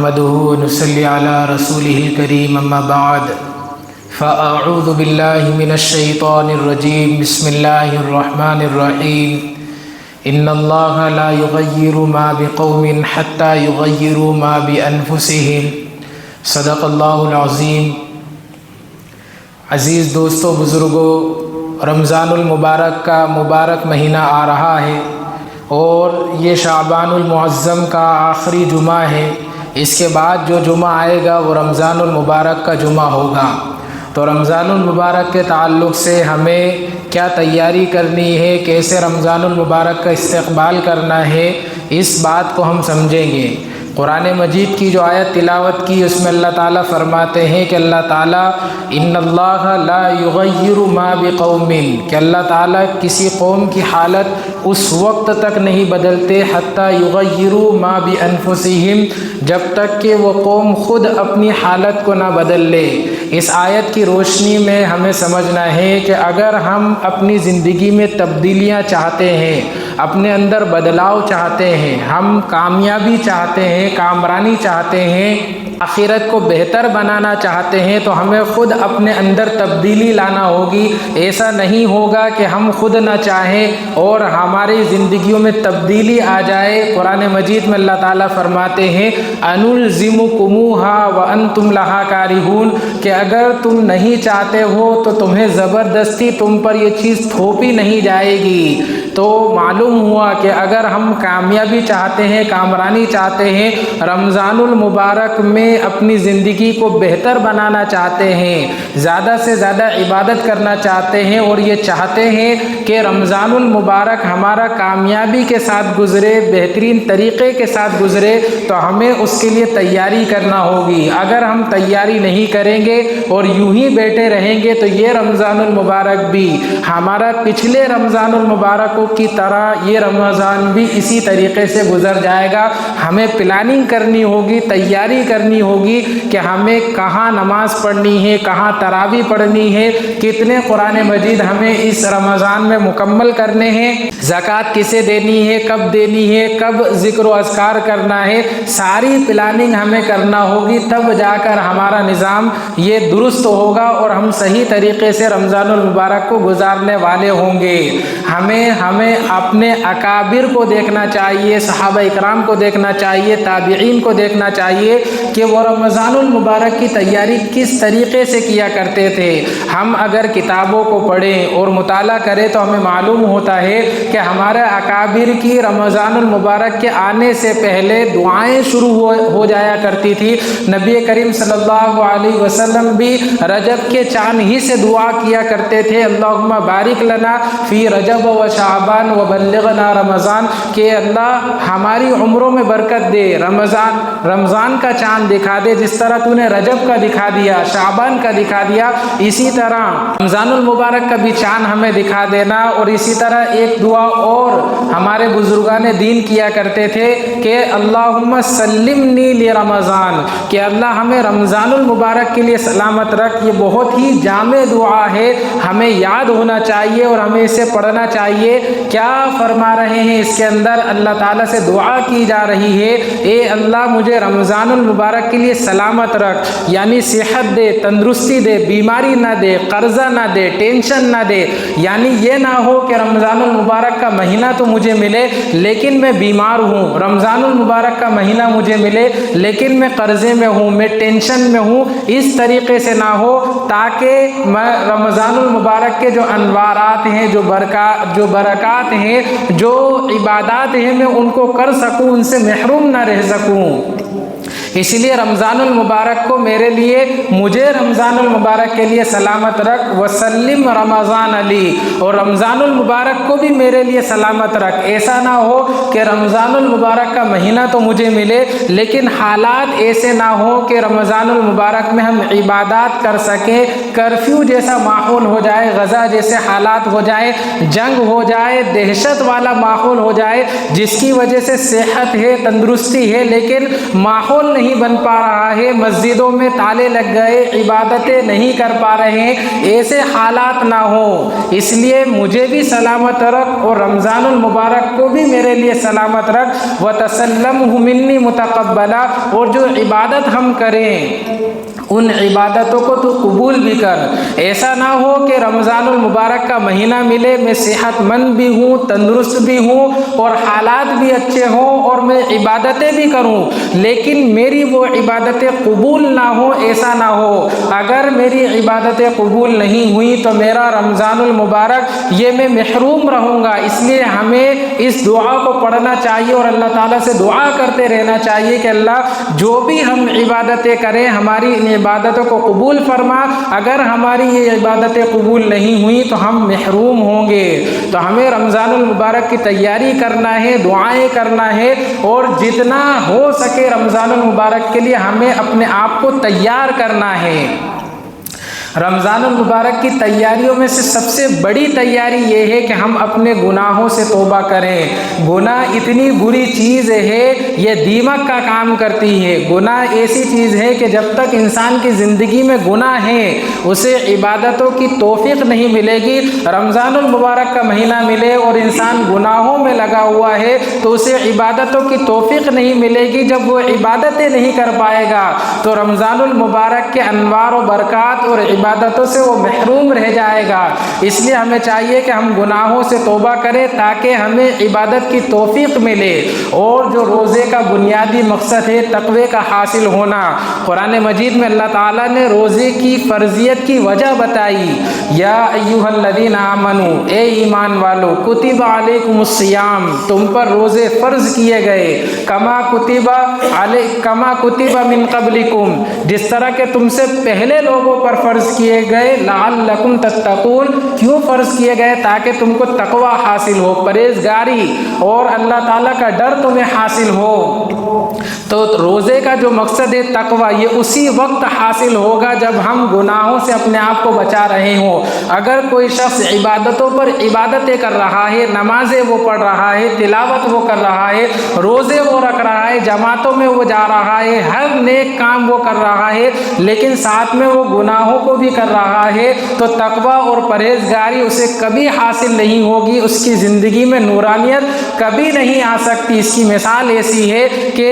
نحمده ونصلي على رسوله الكريم اما بعد فاعوذ بالله من الشيطان الرجيم بسم الله الرحمن الرحيم ان الله لا يغير ما بقوم حتى يغيروا ما بانفسهم صدق اللہ العظیم۔ عزیز دوستو، بزرگوں، رمضان المبارک کا مبارک مہینہ آ رہا ہے اور یہ شعبان المعظم کا آخری جمعہ ہے۔ اس کے بعد جو جمعہ آئے گا وہ رمضان المبارک کا جمعہ ہوگا۔ تو رمضان المبارک کے تعلق سے ہمیں کیا تیاری کرنی ہے، کیسے رمضان المبارک کا استقبال کرنا ہے، اس بات کو ہم سمجھیں گے۔ قرآن مجید کی جو آیت تلاوت کی اس میں اللہ تعالیٰ فرماتے ہیں کہ اللہ تعالیٰ ان اللہ لا یغیر ما بقوم، کہ اللہ تعالیٰ کسی قوم کی حالت اس وقت تک نہیں بدلتے حتی یغیروا ما بانفسہم، جب تک کہ وہ قوم خود اپنی حالت کو نہ بدل لے۔ اس آیت کی روشنی میں ہمیں سمجھنا ہے کہ اگر ہم اپنی زندگی میں تبدیلیاں چاہتے ہیں، اپنے اندر بدلاؤ چاہتے ہیں، ہم کامیابی چاہتے ہیں، کامرانی چاہتے ہیں، آخرت کو بہتر بنانا چاہتے ہیں، تو ہمیں خود اپنے اندر تبدیلی لانا ہوگی۔ ایسا نہیں ہوگا کہ ہم خود نہ چاہیں اور ہماری زندگیوں میں تبدیلی آ جائے۔ قرآن مجید میں اللہ تعالیٰ فرماتے ہیں انلزمکموہا وانتم لہا کارہون، کہ اگر تم نہیں چاہتے ہو تو تمہیں زبردستی تم پر یہ چیز تھوپی نہیں جائے گی۔ تو معلوم ہوا کہ اگر ہم کامیابی چاہتے ہیں، کامرانی چاہتے ہیں، رمضان المبارک میں اپنی زندگی کو بہتر بنانا چاہتے ہیں، زیادہ سے زیادہ عبادت کرنا چاہتے ہیں اور یہ چاہتے ہیں کہ رمضان المبارک ہمارا کامیابی کے ساتھ گزرے، بہترین طریقے کے ساتھ گزرے، تو ہمیں اس کے لیے تیاری کرنا ہوگی۔ اگر ہم تیاری نہیں کریں گے اور یوں ہی بیٹھے رہیں گے تو یہ رمضان المبارک بھی ہمارا پچھلے رمضان المبارکوں کی طرح یہ رمضان بھی اسی طریقے سے گزر جائے گا۔ ہمیں پلاننگ کرنی ہوگی، تیاری کرنی ہوگی کہ ہمیں کہاں نماز پڑھنی ہے، کہاں تراویح پڑھنی ہے، کتنے قرآن مجید ہمیں اس رمضان میں مکمل کرنے ہیں، زکوٰۃ کسے دینی ہے، کب دینی ہے، کب ذکر و اذکار کرنا ہے، ساری پلاننگ ہمیں کرنا ہوگی، تب جا کر ہمارا نظام یہ درست ہوگا اور ہم صحیح طریقے سے رمضان المبارک کو گزارنے والے ہوں گے۔ ہمیں اپنے اکابر کو دیکھنا چاہیے، صحابہ اکرام کو دیکھنا چاہیے، تابعین کو دیکھنا چاہیے کہ وہ رمضان المبارک کی تیاری کس طریقے سے کیا کرتے تھے۔ ہم اگر کتابوں کو پڑھیں اور مطالعہ کریں تو ہمیں معلوم ہوتا ہے کہ ہمارے اکابر کی رمضان المبارک کے آنے سے پہلے دعائیں شروع ہو جایا کرتی تھی۔ نبی کریم صلی اللہ علیہ وسلم بھی رجب کے چاند ہی سے دعا کیا کرتے تھے، اللہم بارک لنا فی رجب و شعبان و بلغنا رمضان، کہ اللہ ہماری عمروں میں برکت دے، رمضان کا چاند دکھا دے، جس طرح تو نے رجب کا دکھا دیا، شعبان کا دکھا دیا، اسی طرح رمضان المبارک کا بھی چاند ہمیں دکھا دینا۔ اور اسی طرح ایک دعا اور ہمارے بزرگان دین کیا کرتے تھے کہ اللہم سلمنی لرمضان، کہ اللہ ہمیں رمضان المبارک کے لیے سلامت رکھ۔ یہ بہت ہی جامع دعا ہے، ہمیں یاد ہونا چاہیے اور ہمیں اسے پڑھنا چاہیے۔ کیا فرما رہے ہیں اس کے اندر؟ اللہ تعالیٰ سے دعا کی جا رہی ہے، اے اللہ مجھے رمضان المبارک کے لیے سلامت رکھ، یعنی صحت دے، تندرستی دے، بیماری نہ دے، قرضہ نہ دے، ٹینشن نہ دے، یعنی یہ نہ ہو کہ رمضان المبارک کا مہینہ تو مجھے ملے لیکن میں بیمار ہوں، رمضان المبارک کا مہینہ مجھے ملے لیکن میں قرضے میں ہوں، میں ٹینشن میں ہوں۔ اس طریقے سے نہ ہو، تاکہ میں رمضان المبارک کے جو انوارات ہیں، جو برکات ہیں، جو عبادات ہیں، میں ان کو کر سکوں، ان سے محروم نہ رہ سکوں۔ اس لیے رمضان المبارک کو مجھے رمضان المبارک کے لیے سلامت رکھ، وسلم رمضان علی، اور رمضان المبارک کو بھی میرے لیے سلامت رکھ۔ ایسا نہ ہو کہ رمضان المبارک کا مہینہ تو مجھے ملے لیکن حالات ایسے نہ ہو کہ رمضان المبارک میں ہم عبادات کر سکیں، کرفیو جیسا ماحول ہو جائے، غزہ جیسے حالات ہو جائے، جنگ ہو جائے، دہشت والا ماحول ہو جائے، جس کی وجہ سے صحت ہے، تندرستی ہے، لیکن ماحول نہیں بن پا رہا ہے، مسجدوں میں تالے لگ گئے، عبادتیں نہیں کر پا رہے ہیں، ایسے حالات نہ ہوں۔ اس لیے مجھے بھی سلامت رکھ اور رمضان المبارک کو بھی میرے لیے سلامت رکھ، وَتَسَلَّمْهُ مِنِّي مُتَقَبَّلًا، اور جو عبادت ہم کریں ان عبادتوں کو تو قبول بھی کر۔ ایسا نہ ہو کہ رمضان المبارک کا مہینہ ملے، میں صحت مند بھی ہوں، تندرست بھی ہوں اور حالات بھی اچھے ہوں اور میں عبادتیں بھی کروں، لیکن میری وہ عبادتیں قبول نہ ہوں، ایسا نہ ہو۔ اگر میری عبادتیں قبول نہیں ہوئی تو میرا رمضان المبارک یہ میں محروم رہوں گا۔ اس لیے ہمیں اس دعا کو پڑھنا چاہیے اور اللہ تعالیٰ سے دعا کرتے رہنا چاہیے کہ اللہ جو بھی ہم عبادتیں کریں ہماری ان عبادتوں کو قبول فرما، اگر ہماری یہ عبادتیں قبول نہیں ہوئی تو ہم محروم ہوں گے۔ تو ہمیں رمضان المبارک کی تیاری کرنا ہے، دعائیں کرنا ہے، اور جتنا ہو سکے رمضان المبارک کے لیے ہمیں اپنے آپ کو تیار کرنا ہے۔ رمضان المبارک کی تیاریوں میں سے سب سے بڑی تیاری یہ ہے کہ ہم اپنے گناہوں سے توبہ کریں۔ گناہ اتنی بری چیز ہے، یہ دیمک کا کام کرتی ہے۔ گناہ ایسی چیز ہے کہ جب تک انسان کی زندگی میں گناہ ہے اسے عبادتوں کی توفیق نہیں ملے گی۔ رمضان المبارک کا مہینہ ملے اور انسان گناہوں میں لگا ہوا ہے تو اسے عبادتوں کی توفیق نہیں ملے گی۔ جب وہ عبادتیں نہیں کر پائے گا تو رمضان المبارک کے انوار و برکات اور عبادتوں سے وہ محروم رہ جائے گا۔ اس لیے ہمیں چاہیے کہ ہم گناہوں سے توبہ کریں تاکہ ہمیں عبادت کی توفیق ملے۔ اور جو روزے کا بنیادی مقصد ہے تقوی کا حاصل ہونا، قرآن مجید میں اللہ تعالیٰ نے روزے کی فرضیت کی وجہ بتائی۔ یا ایھا الذین آمنوا، اے ایمان والو، کتب علیکم الصیام، تم پر روزے فرض کیے گئے، کما کتب من قبلکم، جس طرح کہ تم سے پہلے لوگوں پر فرض کیے گئے، لعلکم تتقون، کیوں فرض کیے گئے؟ تاکہ تم کو تقوی حاصل ہو، پرہیزگاری اور اللہ تعالیٰ کا ڈر تمہیں حاصل ہو۔ تو روزے کا جو مقصد ہے تقوی، یہ اسی وقت حاصل ہوگا جب ہم گناہوں سے اپنے آپ کو بچا رہے ہوں۔ اگر کوئی شخص عبادتوں پر عبادتیں کر رہا ہے، نمازیں وہ پڑھ رہا ہے، تلاوت وہ کر رہا ہے، روزے وہ رکھ رہا ہے، جماعتوں میں وہ جا رہا ہے، ہر نیک کام وہ کر رہا ہے، لیکن ساتھ میں وہ گناہوں کو بھی کر رہا ہے، تو تقوی اور پرہیزگاری اسے کبھی حاصل نہیں ہوگی، اس کی زندگی میں نورانیت کبھی نہیں آ سکتی۔ اس کی مثال ایسی ہے کہ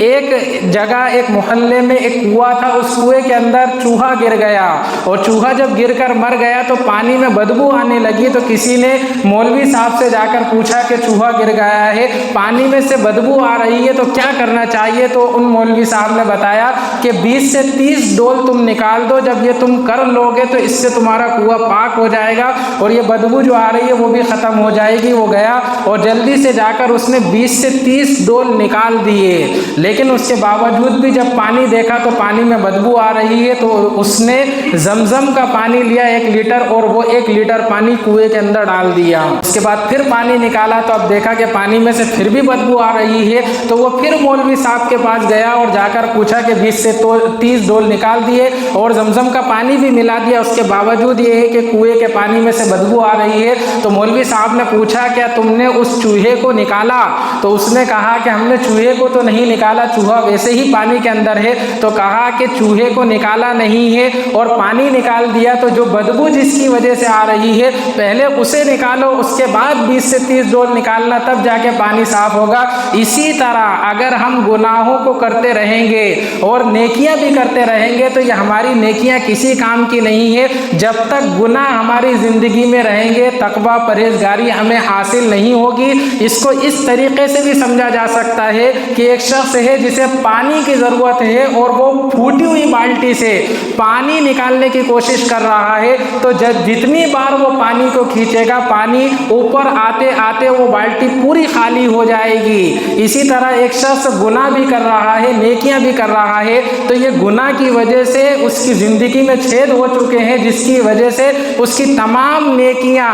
ایک جگہ، ایک محلے میں ایک کنواں تھا، اس کنویں کے اندر چوہا گر گیا، اور چوہا جب گر کر مر گیا تو پانی میں بدبو آنے لگی، تو کسی نے مولوی صاحب سے جا کر پوچھا کہ چوہا گر گیا ہے، پانی میں سے بدبو آ رہی ہے، تو کیا کرنا چاہیے؟ تو ان مولوی صاحب نے بتایا کہ 20 سے 30 ڈول تم نکال دو، جب یہ تم کر لوگے تو اس سے تمہارا کنواں پاک ہو جائے گا اور یہ بدبو جو آ رہی ہے وہ بھی ختم ہو جائے گی۔ وہ گیا اور جلدی سے جا کر اس نے 20 سے 30 ڈول نکال دیے، لیکن اس کے باوجود بھی جب پانی دیکھا تو پانی میں بدبو آ رہی ہے، تو اس نے زمزم کا پانی لیا 1 لیٹر، اور وہ 1 لیٹر پانی کنویں کے اندر ڈال دیا۔ اس کے بعد پھر پانی نکالا تو اب دیکھا کہ پانی میں سے پھر بھی بدبو آ رہی ہے، تو وہ پھر مولوی صاحب کے پاس گیا اور جا کر پوچھا کہ 20 سے 30 ڈول نکال دیے اور زمزم کا پانی بھی ملا دیا، اس کے باوجود یہ ہے کہ کنویں کے پانی میں سے بدبو آ رہی ہے۔ تو مولوی صاحب نے پوچھا کیا تم نے اس چوہے کو نکالا؟ تو اس نے کہا کہ ہم نے چوہے کو تو نہیں نکالا، چوہا ویسے ہی پانی کے اندر ہے۔ تو کہا کہ چوہے کو نکالا نہیں ہے اور پانی نکال دیا، تو جو بدبو جس کی وجہ سے آ رہی ہے پہلے اسے نکالو، اس کے بعد 20 سے 30 ڈول نکالنا، تب جا کے پانی صاف ہوگا۔ اسی طرح اگر ہم گناہوں کو کرتے رہیں گے اور نیکیاں بھی کرتے رہیں گے تو یہ ہماری نیکیاں کسی کام کی نہیں ہے۔ جب تک گناہ ہماری زندگی میں رہیں گے تقویٰ پرہیزگاری ہمیں حاصل نہیں ہوگی۔ اس کو اس طریقے سے بھی سمجھا جا سکتا ہے کہ ایک شخص ہے جسے پانی کی ضرورت ہے اور وہ پھوٹی ہوئی بالٹی سے پانی نکالنے کی کوشش کر رہا ہے، تو جتنی بار وہ پانی کو کھینچے گا پانی اوپر آتے آتے وہ بالٹی پوری خالی ہو جائے گی۔ اسی طرح ایک شخص گناہ بھی کر رہا ہے، نیکیاں بھی کر رہا ہے، تو یہ گناہ کی وجہ سے اس کی زندگی میں چھید ہو چکے ہیں، جس کی وجہ سے اس کی تمام نیکیاں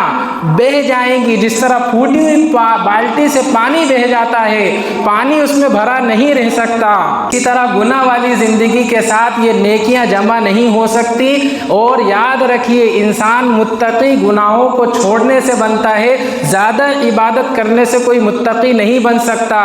بہہ جائیں گی۔ جس طرح پھوٹی ہوئی بالٹی سے پانی بہہ جاتا ہے، پانی اس میں بھرا بھرا نہیں رہ سکتا، اسی طرح گناہ والی زندگی کے ساتھ یہ نیکیاں جمع نہیں ہو سکتی۔ اور یاد رکھیے انسان متقی گناہوں کو چھوڑنے سے بنتا ہے، زیادہ عبادت کرنے سے کوئی متقی نہیں بن سکتا۔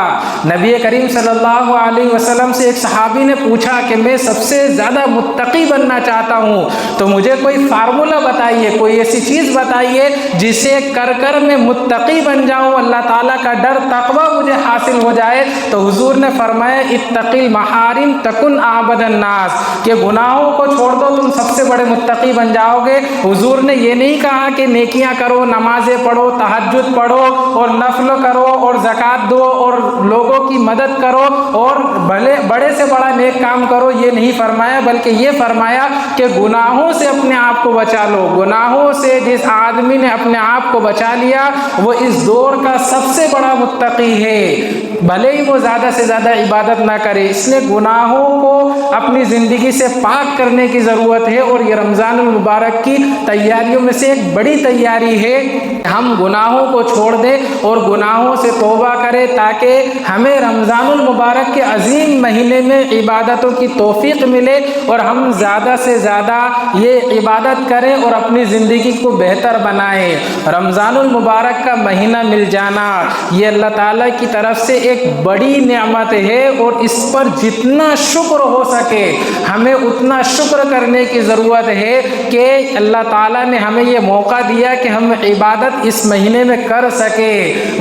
نبی کریم صلی اللہ علیہ وسلم سے ایک صحابی نے پوچھا کہ میں سب سے زیادہ متقی بننا چاہتا ہوں، تو مجھے کوئی فارمولہ بتائیے، کوئی ایسی چیز بتائیے جسے کر کر میں متقی بن جاؤں، اللہ تعالیٰ کا ڈر تقوی مجھے حاصل ہو جائے۔ تو حضور نے فرمایا اتقی المحارم تکن اعبد الناس، کہ گناہوں کو چھوڑ دو تم سب سے بڑے متقی بن جاؤ گے۔ حضور نے یہ نہیں کہا کہ نیکیاں کرو، نمازیں پڑھو، تہجد پڑھو اور نفل کرو اور زکوٰۃ دو اور لوگوں کی مدد کرو اور بڑے سے بڑا نیک کام کرو، یہ نہیں فرمایا، بلکہ یہ فرمایا کہ گناہوں سے اپنے آپ کو بچا لو۔ گناہوں سے جس آدمی نے اپنے آپ کو بچا لیا وہ اس دور کا سب سے بڑا متقی ہے، بھلے ہی وہ زیادہ سے زیادہ عبادت نہ کرے۔ اس لیے گناہوں کو اپنی زندگی سے پاک کرنے کی ضرورت ہے، اور یہ رمضان المبارک کی تیاریوں میں سے ایک بڑی تیاری ہے، ہم گناہوں کو چھوڑ دیں اور گناہوں سے توبہ کریں تاکہ ہمیں رمضان المبارک کے عظیم مہینے میں عبادتوں کی توفیق ملے اور ہم زیادہ سے زیادہ یہ عبادت کریں اور اپنی زندگی کو بہتر بنائیں۔ رمضان المبارک کا مہینہ مل جانا یہ اللہ تعالیٰ کی طرف سے ایک بڑی نعمت ہے، اور اس پر جتنا شکر ہو سکے ہمیں اتنا شکر کرنے کی ضرورت ہے کہ اللہ تعالیٰ نے ہمیں یہ موقع دیا کہ ہم عبادت اس مہینے میں کر سکے،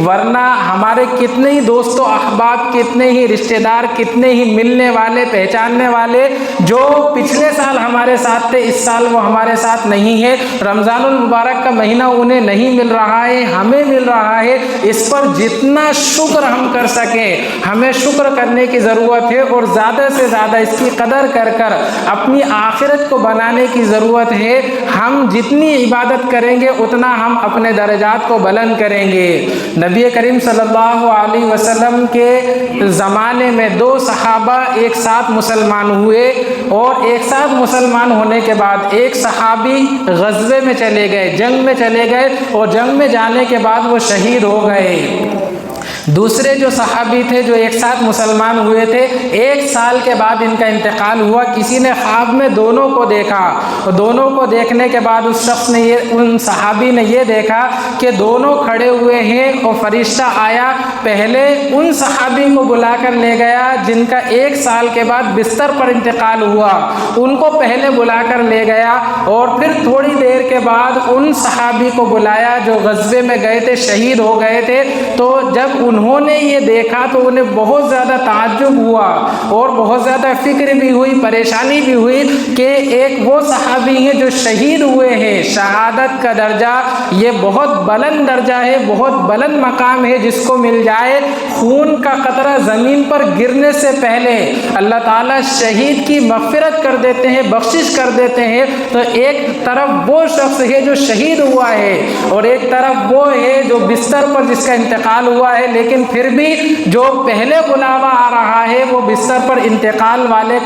ورنہ ہمارے کتنے ہی دوست و احباب، کتنے ہی رشتہ دار، کتنے ہی ملنے والے پہچاننے والے جو پچھلے سال ہمارے ساتھ تھے اس سال وہ ہمارے ساتھ نہیں ہے، رمضان المبارک کا مہینہ انہیں نہیں مل رہا ہے، ہمیں مل رہا ہے۔ اس پر جتنا شکر ہم کر سکیں ہمیں شکر کرنے کی ضرورت ہے، اور زیادہ سے زیادہ اس کی قدر کر کر اپنی آخرت کو بنانے کی ضرورت ہے۔ ہم جتنی عبادت کریں گے اتنا ہم اپنے درجات کو بلند کریں گے۔ نبی کریم صلی اللہ علیہ وسلم کے زمانے میں دو صحابہ ایک ساتھ مسلمان ہوئے، اور ایک ساتھ مسلمان ہونے کے بعد ایک صحابی غزوے میں چلے گئے، جنگ میں چلے گئے، اور جنگ میں جانے کے بعد وہ شہید ہو گئے۔ دوسرے جو صحابی تھے جو ایک ساتھ مسلمان ہوئے تھے، ایک سال کے بعد ان کا انتقال ہوا۔ کسی نے خواب میں دونوں کو دیکھا، اور دونوں کو دیکھنے کے بعد اس شخص نے ان صحابی نے یہ دیکھا کہ دونوں کھڑے ہوئے ہیں، اور فرشتہ آیا، پہلے ان صحابی کو بلا کر لے گیا جن کا ایک سال کے بعد بستر پر انتقال ہوا، ان کو پہلے بلا کر لے گیا، اور پھر تھوڑی دیر کے بعد ان صحابی کو بلایا جو غزوے میں گئے تھے، شہید ہو گئے تھے۔ تو جب انہوں نے یہ دیکھا تو انہیں بہت زیادہ تعجب ہوا اور بہت زیادہ فکر بھی ہوئی، پریشانی بھی ہوئی کہ ایک وہ صحابی ہیں جو شہید ہوئے ہیں، شہادت کا درجہ یہ بہت بلند درجہ ہے، بہت بلند مقام ہے، جس کو مل جائے خون کا قطرہ زمین پر گرنے سے پہلے اللہ تعالیٰ شہید کی مغفرت کر دیتے ہیں، بخشش کر دیتے ہیں۔ تو ایک طرف وہ شخص ہے جو شہید ہوا ہے، اور ایک طرف وہ ہے جو بستر پر جس کا انتقال ہوا ہے، لیکن پھر بھی جو پہلے بلاوا آ رہا ہے وہ بستر پر انتقال والے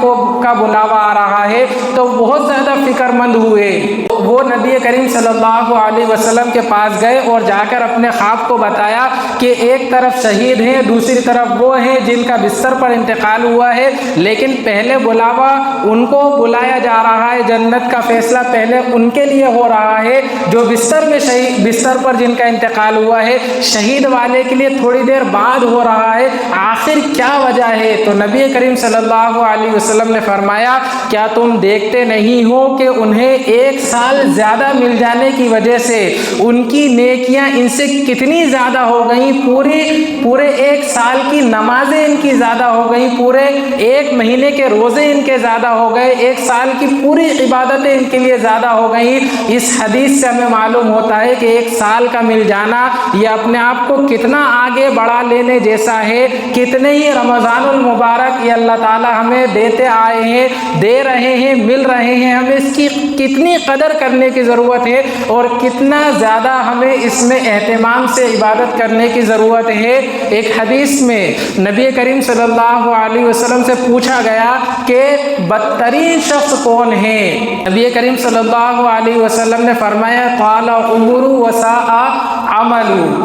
کا بلاوا آ رہا ہے، تو بہت زیادہ فکر مند ہوئے۔ وہ نبی کریم صلی اللہ علیہ وسلم کے پاس گئے اور جا کر اپنے خواب کو بتایا کہ ایک طرف شہید ہیں، دوسری طرف وہ ہیں جن کا بستر پر انتقال ہوا ہے، لیکن پہلے بلاوا ان کو بلایا جا رہا ہے، جنت کا فیصلہ پہلے ان کے لیے ہو رہا ہے، جو بستر پر جن کا انتقال ہوا ہے شہید والے کے لیے تھوڑی دیر بعد ہو رہا ہے۔ آخر کیا وجہ ہے؟ تو نبی کریم صلی اللہ علیہ وسلم نے فرمایا کیا تم دیکھتے نہیں ہو کہ انہیں ایک سال زیادہ مل جانے کی وجہ سے ان کی نیکیاں ان سے کتنی زیادہ ہو گئیں، پورے ایک سال کی نمازیں ان کی زیادہ ہو گئیں، پورے ایک مہینے کے روزے ان کے زیادہ ہو گئے، ایک سال کی پوری عبادتیں ان کے لیے زیادہ ہو گئیں۔ اس حدیث سے ہمیں معلوم ہوتا ہے کہ ایک سال کا مل جانا یہ اپنے آپ کو کتنا آگے بڑھا لینے جیسا ہے، کتنے ہی رمضان المبارک یہ اللہ تعالی ہمیں دیتے آئے ہیں، دے رہے ہیں، مل رہے ہیں، ہمیں اس کی کتنی قدر کرنے کی ضرورت ہے اور کتنا زیادہ ہمیں اس میں اہتمام سے عبادت کرنے کی ضرورت ہے۔ ایک حدیث میں نبی کریم صلی اللہ علیہ وسلم سے پوچھا گیا کہ بدترین شخص کون ہے؟ نبی کریم صلی اللہ علیہ وسلم نے فرمایا قال عمر وساء عمل،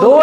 2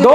2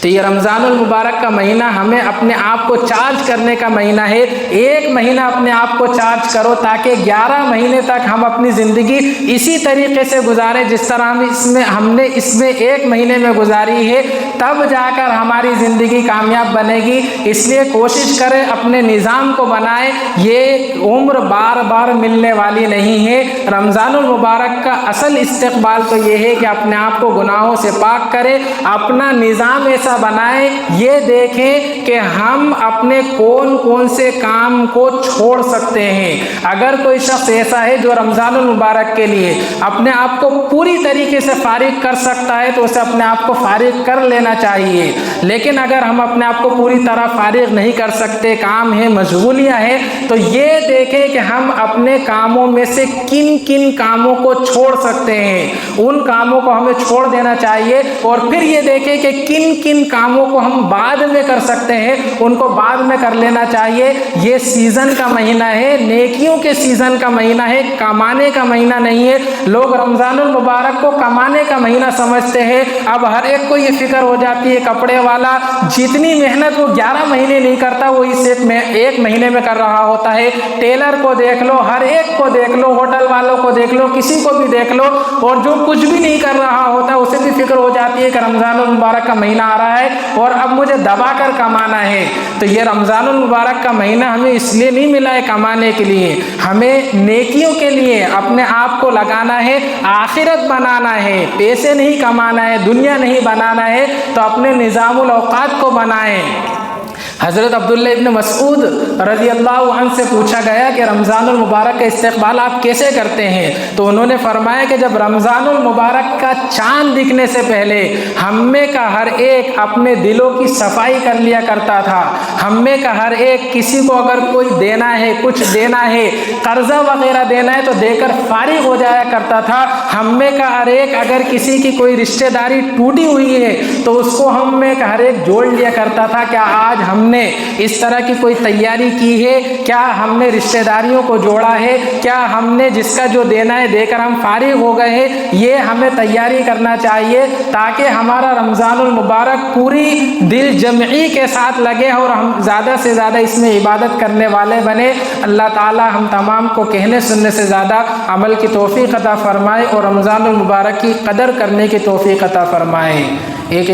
تو یہ رمضان المبارک کا مہینہ ہمیں اپنے آپ کو چارج کرنے کا مہینہ ہے۔ ایک مہینہ اپنے آپ کو چارج کرو تاکہ 11 مہینے تک ہم اپنی زندگی اسی طریقے سے گزاریں جس طرح ہم نے اس میں ایک مہینے میں گزاری ہے، تب جا کر ہماری زندگی کامیاب بنے گی۔ اس لیے کوشش کریں اپنے نظام کو بنائیں، یہ عمر بار بار ملنے والی نہیں ہے۔ رمضان المبارک کا اصل استقبال تو یہ ہے کہ اپنے آپ کو گناہوں سے پاک کریں، اپنا نظام ایسا بنائیں، یہ دیکھیں کہ ہم اپنے کون کون سے کام کو چھوڑ سکتے ہیں۔ اگر کوئی شخص ایسا ہے جو رمضان المبارک کے لیے اپنے آپ کو پوری طریقے سے فارغ کر سکتا ہے تو اسے اپنے آپ کو فارغ کر لینا چاہیے، لیکن اگر ہم اپنے آپ کو پوری طرح فارغ نہیں کر سکتے، کام ہے، مشغولیاں ہیں، تو یہ دیکھیں کہ ہم اپنے کاموں میں سے کن کن کاموں کو چھوڑ سکتے ہیں، ان کاموں کو ہمیں چھوڑ دینا چاہیے، اور پھر یہ دیکھیں کہ کن کن کاموں کو ہم بعد میں کر سکتے ہیں، ان کو بعد میں کر لینا چاہیے۔ یہ سیزن کا مہینہ ہے، نیکیوں کے سیزن کا مہینہ ہے، کمانے کا مہینہ نہیں ہے۔ لوگ رمضان المبارک کو کمانے کا مہینہ سمجھتے ہیں۔ اب ہر ایک کو یہ فکر ہو جاتی ہے، کپڑے والا جتنی محنت وہ 11 مہینے نہیں کرتا وہ اس ایک مہینے میں کر رہا ہوتا ہے۔ ٹیلر کو دیکھ لو، ہر ایک کو دیکھ لو، ہوٹل والوں کو دیکھ لو، کسی کو بھی دیکھ لو، اور جو کچھ بھی نہیں کر رہا ہوتا اسے بھی فکر ہو جاتی ہے کہ رمضان المبارک کا مہینہ آ رہا ہے اور اب مجھے دبا کر کمانا ہے۔ تو یہ رمضان المبارک کا مہینہ ہمیں اس لیے نہیں ملا ہے کمانے کے لیے، ہمیں نیکیوں کے لیے اپنے آپ کو لگانا ہے، آخرت بنانا ہے، پیسے نہیں کمانا ہے، دنیا نہیں بنانا ہے۔ تو اپنے نظام الاوقات کو بنائیں۔ حضرت عبداللہ ابن مسعود رضی اللہ عنہ سے پوچھا گیا کہ رمضان المبارک کا استقبال آپ کیسے کرتے ہیں؟ تو انہوں نے فرمایا کہ جب رمضان المبارک کا چاند دکھنے سے پہلے ہم میں کا ہر ایک اپنے دلوں کی صفائی کر لیا کرتا تھا، ہم میں کا ہر ایک کسی کو اگر کوئی دینا ہے، کچھ دینا ہے، قرضہ وغیرہ دینا ہے تو دے کر فارغ ہو جایا کرتا تھا، ہم میں کا ہر ایک اگر کسی کی کوئی رشتہ داری ٹوٹی ہوئی ہے تو اس کو ہم میں کا ہر ایک جوڑ لیا کرتا تھا۔ کیا آج ہم نے اس طرح کی کوئی تیاری کی ہے؟ کیا ہم نے رشتہ داریوں کو جوڑا ہے؟ کیا ہم نے جس کا جو دینا ہے دے کر ہم فارغ ہو گئے ہیں؟ یہ ہمیں تیاری کرنا چاہیے تاکہ ہمارا رمضان المبارک پوری دل جمعی کے ساتھ لگے اور ہم زیادہ سے زیادہ اس میں عبادت کرنے والے بنے۔ اللہ تعالی ہم تمام کو کہنے سننے سے زیادہ عمل کی توفیق عطا فرمائے اور رمضان المبارک کی قدر کرنے کی توفیق عطا فرمائے۔ ایک